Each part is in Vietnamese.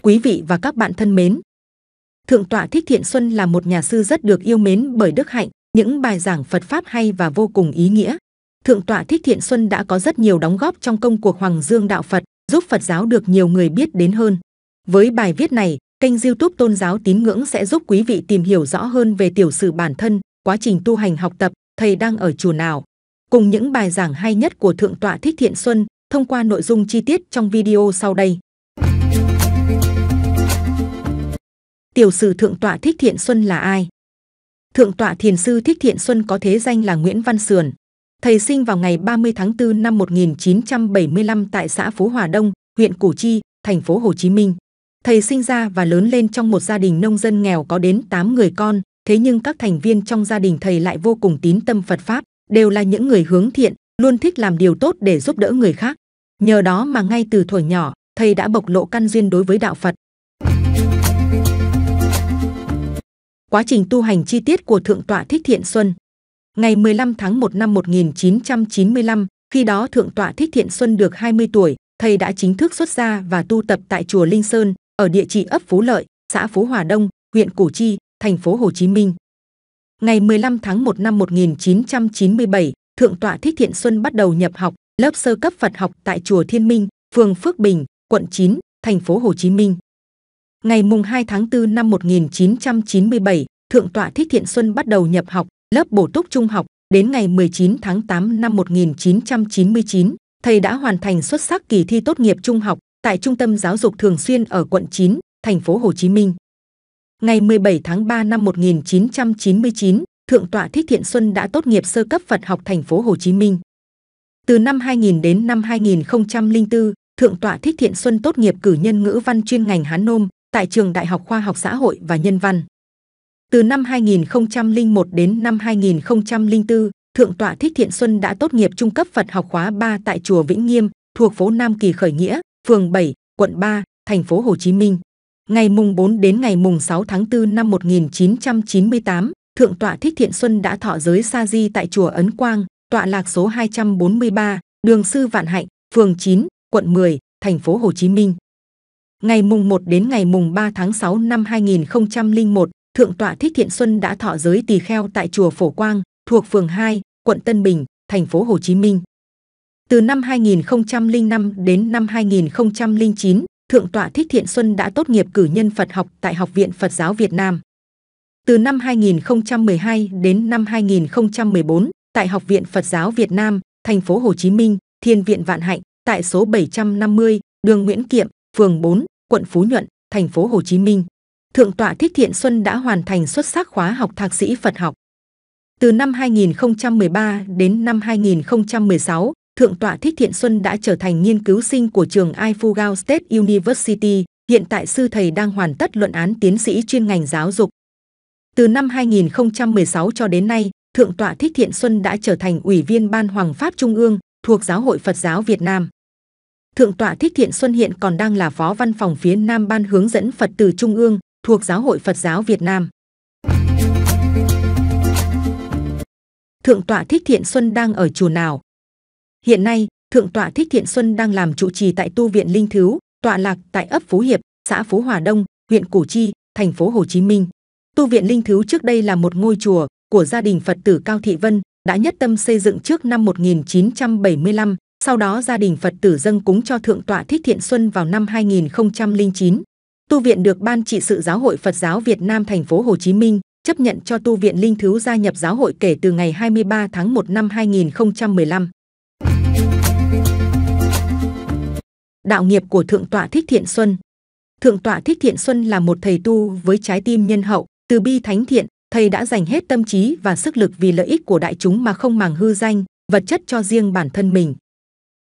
Quý vị và các bạn thân mến, Thượng tọa Thích Thiện Xuân là một nhà sư rất được yêu mến bởi đức hạnh, những bài giảng Phật Pháp hay và vô cùng ý nghĩa. Thượng tọa Thích Thiện Xuân đã có rất nhiều đóng góp trong công cuộc Hoàng Dương đạo Phật, giúp Phật giáo được nhiều người biết đến hơn. Với bài viết này, kênh YouTube Tôn giáo Tín ngưỡng sẽ giúp quý vị tìm hiểu rõ hơn về tiểu sử bản thân, quá trình tu hành học tập, thầy đang ở chùa nào, cùng những bài giảng hay nhất của Thượng tọa Thích Thiện Xuân thông qua nội dung chi tiết trong video sau đây. Tiểu sử Thượng tọa Thích Thiện Xuân là ai? Thượng tọa Thiền sư Thích Thiện Xuân có thế danh là Nguyễn Văn Sườn. Thầy sinh vào ngày 30 tháng 4 năm 1975 tại xã Phú Hòa Đông, huyện Củ Chi, thành phố Hồ Chí Minh. Thầy sinh ra và lớn lên trong một gia đình nông dân nghèo có đến 8 người con, thế nhưng các thành viên trong gia đình thầy lại vô cùng tín tâm Phật Pháp, đều là những người hướng thiện, luôn thích làm điều tốt để giúp đỡ người khác. Nhờ đó mà ngay từ thuở nhỏ, thầy đã bộc lộ căn duyên đối với đạo Phật. Quá trình tu hành chi tiết của Thượng tọa Thích Thiện Xuân. Ngày 15 tháng 1 năm 1995, khi đó Thượng tọa Thích Thiện Xuân được 20 tuổi, thầy đã chính thức xuất gia và tu tập tại chùa Linh Sơn, ở địa chỉ ấp Phú Lợi, xã Phú Hòa Đông, huyện Củ Chi, thành phố Hồ Chí Minh. Ngày 15 tháng 1 năm 1997, Thượng tọa Thích Thiện Xuân bắt đầu nhập học lớp sơ cấp Phật học tại chùa Thiên Minh, phường Phước Bình, quận 9, thành phố Hồ Chí Minh. Ngày mùng 2 tháng 4 năm 1997, Thượng tọa Thích Thiện Xuân bắt đầu nhập học lớp bổ túc trung học. Đến ngày 19 tháng 8 năm 1999, thầy đã hoàn thành xuất sắc kỳ thi tốt nghiệp trung học tại Trung tâm Giáo dục Thường xuyên ở quận 9, thành phố Hồ Chí Minh. Ngày 17 tháng 3 năm 1999, Thượng tọa Thích Thiện Xuân đã tốt nghiệp sơ cấp Phật học thành phố Hồ Chí Minh. Từ năm 2000 đến năm 2004, Thượng tọa Thích Thiện Xuân tốt nghiệp cử nhân ngữ văn chuyên ngành Hán Nôm tại Trường Đại học Khoa học Xã hội và Nhân văn. Từ năm 2001 đến năm 2004, Thượng tọa Thích Thiện Xuân đã tốt nghiệp trung cấp Phật học khóa 3 tại chùa Vĩnh Nghiêm, thuộc phố Nam Kỳ Khởi Nghĩa, phường 7, quận 3, thành phố Hồ Chí Minh. Ngày mùng 4 đến ngày mùng 6 tháng 4 năm 1998, Thượng tọa Thích Thiện Xuân đã thọ giới sa di tại chùa Ấn Quang, tọa lạc số 243, đường Sư Vạn Hạnh, phường 9, quận 10, thành phố Hồ Chí Minh. Ngày mùng 1 đến ngày mùng 3 tháng 6 năm 2001, Thượng tọa Thích Thiện Xuân đã thọ giới tỳ kheo tại chùa Phổ Quang, thuộc phường 2, quận Tân Bình, thành phố Hồ Chí Minh. Từ năm 2005 đến năm 2009, Thượng tọa Thích Thiện Xuân đã tốt nghiệp cử nhân Phật học tại Học viện Phật giáo Việt Nam. Từ năm 2012 đến năm 2014, tại Học viện Phật giáo Việt Nam, thành phố Hồ Chí Minh, Thiền viện Vạn Hạnh, tại số 750, đường Nguyễn Kiệm, phường 4, quận Phú Nhuận, thành phố Hồ Chí Minh. Thượng tọa Thích Thiện Xuân đã hoàn thành xuất sắc khóa học thạc sĩ Phật học. Từ năm 2013 đến năm 2016, Thượng tọa Thích Thiện Xuân đã trở thành nghiên cứu sinh của trường Ifugao State University. Hiện tại sư thầy đang hoàn tất luận án tiến sĩ chuyên ngành giáo dục. Từ năm 2016 cho đến nay, Thượng tọa Thích Thiện Xuân đã trở thành Ủy viên Ban Hoằng Pháp Trung ương thuộc Giáo hội Phật giáo Việt Nam. Thượng tọa Thích Thiện Xuân hiện còn đang là Phó Văn phòng phía Nam Ban Hướng dẫn Phật tử Trung ương thuộc Giáo hội Phật giáo Việt Nam. Thượng tọa Thích Thiện Xuân đang ở chùa nào? Hiện nay, Thượng tọa Thích Thiện Xuân đang làm trụ trì tại tu viện Linh Thứu, tọa lạc tại ấp Phú Hiệp, xã Phú Hòa Đông, huyện Củ Chi, thành phố Hồ Chí Minh. Tu viện Linh Thứu trước đây là một ngôi chùa của gia đình Phật tử Cao Thị Vân, đã nhất tâm xây dựng trước năm 1975. Sau đó gia đình Phật tử dâng cúng cho Thượng tọa Thích Thiện Xuân vào năm 2009. Tu viện được Ban trị sự Giáo hội Phật giáo Việt Nam thành phố Hồ Chí Minh chấp nhận cho tu viện Linh Thứu gia nhập giáo hội kể từ ngày 23 tháng 1 năm 2015. Đạo nghiệp của Thượng tọa Thích Thiện Xuân. Thượng tọa Thích Thiện Xuân là một thầy tu với trái tim nhân hậu, từ bi thánh thiện. Thầy đã dành hết tâm trí và sức lực vì lợi ích của đại chúng mà không màng hư danh, vật chất cho riêng bản thân mình.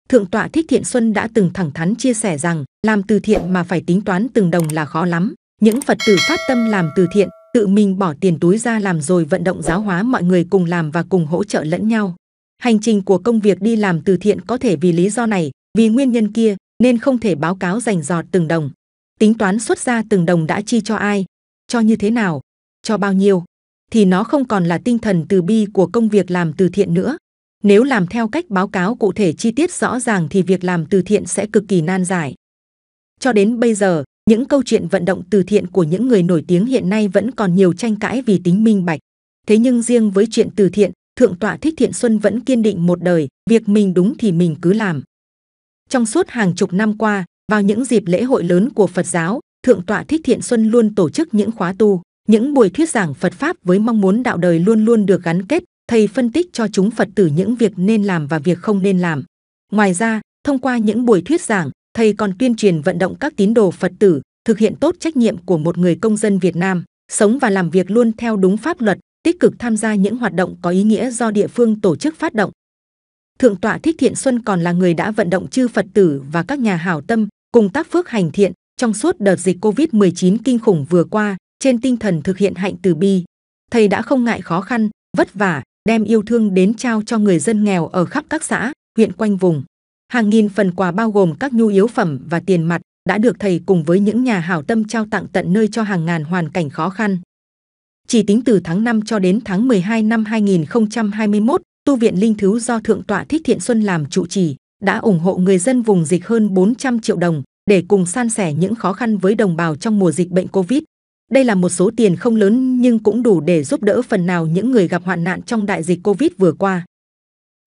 Thượng tọa Thích Thiện Xuân đã từng thẳng thắn chia sẻ rằng, làm từ thiện mà phải tính toán từng đồng là khó lắm. Những Phật tử phát tâm làm từ thiện, tự mình bỏ tiền túi ra làm rồi vận động giáo hóa mọi người cùng làm và cùng hỗ trợ lẫn nhau. Hành trình của công việc đi làm từ thiện có thể vì lý do này, vì nguyên nhân kia, nên không thể báo cáo rành rọt từng đồng. Tính toán xuất ra từng đồng đã chi cho ai, cho như thế nào, cho bao nhiêu, thì nó không còn là tinh thần từ bi của công việc làm từ thiện nữa. Nếu làm theo cách báo cáo cụ thể chi tiết rõ ràng thì việc làm từ thiện sẽ cực kỳ nan giải. Cho đến bây giờ, Những câu chuyện vận động từ thiện của những người nổi tiếng hiện nay vẫn còn nhiều tranh cãi vì tính minh bạch. Thế nhưng riêng với chuyện từ thiện, Thượng tọa Thích Thiện Xuân vẫn kiên định một đời, việc mình đúng thì mình cứ làm. Trong suốt hàng chục năm qua, vào những dịp lễ hội lớn của Phật giáo, Thượng tọa Thích Thiện Xuân luôn tổ chức những khóa tu, những buổi thuyết giảng Phật Pháp với mong muốn đạo đời luôn luôn được gắn kết. Thầy phân tích cho chúng Phật tử những việc nên làm và việc không nên làm. Ngoài ra, thông qua những buổi thuyết giảng, thầy còn tuyên truyền vận động các tín đồ Phật tử thực hiện tốt trách nhiệm của một người công dân Việt Nam, sống và làm việc luôn theo đúng pháp luật, tích cực tham gia những hoạt động có ý nghĩa do địa phương tổ chức phát động. Thượng tọa Thích Thiện Xuân còn là người đã vận động chư Phật tử và các nhà hảo tâm cùng tác phước hành thiện trong suốt đợt dịch Covid-19 kinh khủng vừa qua, trên tinh thần thực hiện hạnh từ bi. Thầy đã không ngại khó khăn, vất vả, đem yêu thương đến trao cho người dân nghèo ở khắp các xã, huyện quanh vùng. Hàng nghìn phần quà bao gồm các nhu yếu phẩm và tiền mặt đã được thầy cùng với những nhà hảo tâm trao tặng tận nơi cho hàng ngàn hoàn cảnh khó khăn. Chỉ tính từ tháng 5 cho đến tháng 12 năm 2021, Tu viện Linh Thứu do Thượng tọa Thích Thiện Xuân làm trụ trì đã ủng hộ người dân vùng dịch hơn 400 triệu đồng để cùng san sẻ những khó khăn với đồng bào trong mùa dịch bệnh Covid. Đây là một số tiền không lớn nhưng cũng đủ để giúp đỡ phần nào những người gặp hoạn nạn trong đại dịch Covid vừa qua.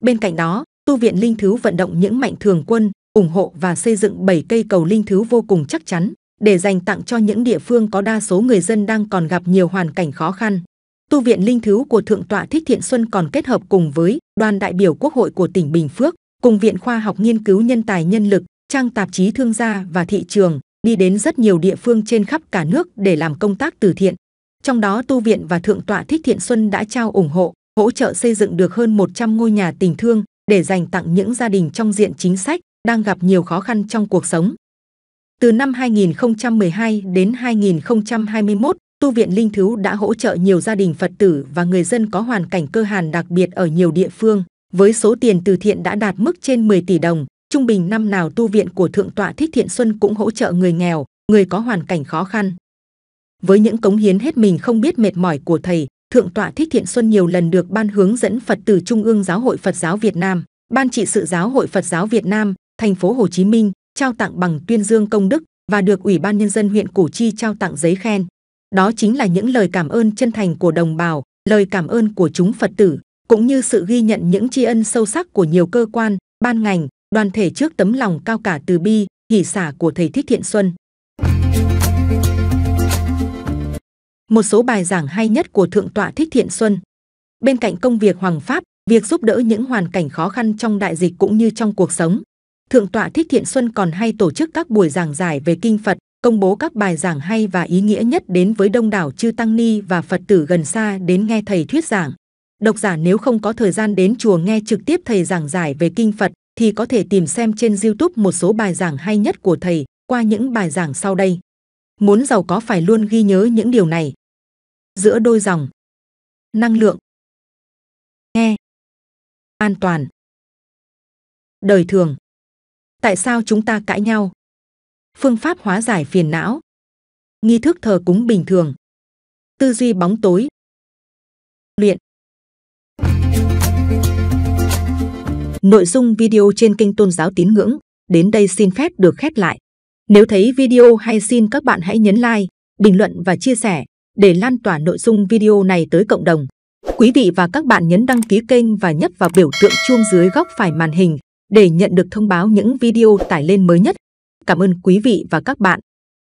Bên cạnh đó, Tu viện Linh Thứu vận động những mạnh thường quân ủng hộ và xây dựng 7 cây cầu linh thứu vô cùng chắc chắn để dành tặng cho những địa phương có đa số người dân đang còn gặp nhiều hoàn cảnh khó khăn. Tu viện Linh Thứu của Thượng tọa Thích Thiện Xuân còn kết hợp cùng với Đoàn đại biểu Quốc hội của tỉnh Bình Phước, cùng Viện Khoa học Nghiên cứu Nhân tài Nhân lực, trang tạp chí Thương gia và Thị trường, đi đến rất nhiều địa phương trên khắp cả nước để làm công tác từ thiện. Trong đó Tu viện và Thượng tọa Thích Thiện Xuân đã trao ủng hộ, hỗ trợ xây dựng được hơn 100 ngôi nhà tình thương để dành tặng những gia đình trong diện chính sách đang gặp nhiều khó khăn trong cuộc sống. Từ năm 2012 đến 2021, Tu viện Linh Thứu đã hỗ trợ nhiều gia đình Phật tử và người dân có hoàn cảnh cơ hàn đặc biệt ở nhiều địa phương, với số tiền từ thiện đã đạt mức trên 10 tỷ đồng. Trung bình năm nào tu viện của Thượng tọa Thích Thiện Xuân cũng hỗ trợ người nghèo, người có hoàn cảnh khó khăn. Với những cống hiến hết mình không biết mệt mỏi của thầy, Thượng tọa Thích Thiện Xuân nhiều lần được Ban hướng dẫn Phật tử Trung ương Giáo hội Phật giáo Việt Nam, Ban trị sự Giáo hội Phật giáo Việt Nam, thành phố Hồ Chí Minh trao tặng bằng tuyên dương công đức và được Ủy ban Nhân dân huyện Củ Chi trao tặng giấy khen. Đó chính là những lời cảm ơn chân thành của đồng bào, lời cảm ơn của chúng Phật tử, cũng như sự ghi nhận những tri ân sâu sắc của nhiều cơ quan, ban ngành, đoàn thể trước tấm lòng cao cả từ bi, hỷ xả của thầy Thích Thiện Xuân. Một số bài giảng hay nhất của Thượng tọa Thích Thiện Xuân. Bên cạnh công việc hoằng pháp, việc giúp đỡ những hoàn cảnh khó khăn trong đại dịch cũng như trong cuộc sống, Thượng tọa Thích Thiện Xuân còn hay tổ chức các buổi giảng giải về kinh Phật, công bố các bài giảng hay và ý nghĩa nhất đến với đông đảo chư tăng ni và Phật tử gần xa đến nghe thầy thuyết giảng. Độc giả nếu không có thời gian đến chùa nghe trực tiếp thầy giảng giải về kinh Phật thì có thể tìm xem trên YouTube một số bài giảng hay nhất của thầy qua những bài giảng sau đây. Muốn giàu có phải luôn ghi nhớ những điều này. Giữa đôi dòng. Năng lượng. Nghe. An toàn. Đời thường. Tại sao chúng ta cãi nhau? Phương pháp hóa giải phiền não. Nghi thức thờ cúng bình thường. Tư duy bóng tối. Luyện. Nội dung video trên kênh Tôn giáo Tín ngưỡng đến đây xin phép được khép lại. Nếu thấy video hay xin các bạn hãy nhấn like, bình luận và chia sẻ để lan tỏa nội dung video này tới cộng đồng. Quý vị và các bạn nhấn đăng ký kênh và nhấp vào biểu tượng chuông dưới góc phải màn hình để nhận được thông báo những video tải lên mới nhất. Cảm ơn quý vị và các bạn.